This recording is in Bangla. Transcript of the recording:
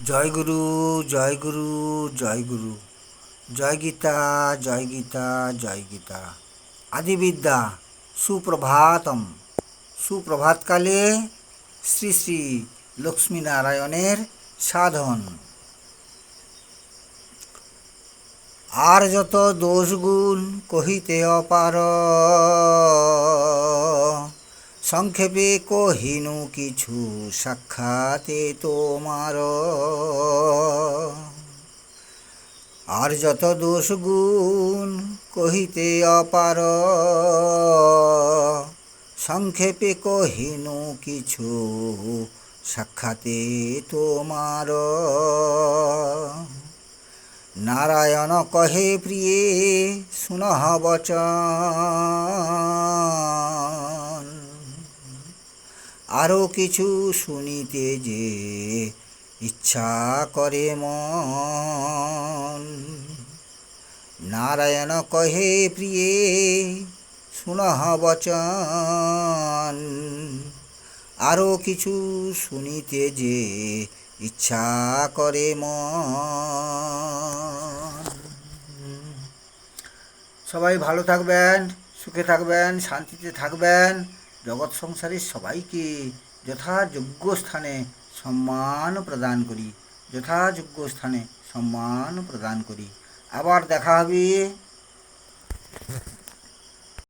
জয় গুরু, জয় গুরু, জয় গুরু, জয় গীতা, জয় গীতা, জয় গীতা। আদিবিদ্যা সুপ্রভাতম। সুপ্রভাতকালে শ্রী শ্রী লক্ষ্মীনারায়ণের সাধন। আর যত দোষগুণ কহিতে অপার, সংক্ষেপে কহিনু কিছু সাক্ষাতে তোমার। আর যত দোষ গুণ কহিতে অপার, সংক্ষেপে কহিনু কিছু সাক্ষাতে তোমার। নারায়ণ কহে প্রিয়ে শুনহ বচন, আরও কিছু শুনিতে যে ইচ্ছা করে মন। নারায়ণ কহে প্রিয়ে শুনহ বচন, আরও কিছু শুনিতে যে ইচ্ছা করে মন। সবাই ভালো থাকবেন, সুখে থাকবেন, শান্তিতে থাকবেন। জগৎ সংসারের সবাইকে যথাযোগ্য স্থানে সম্মান প্রদান করি, যথাযোগ্য স্থানে সম্মান প্রদান করি। আবার দেখা হবে।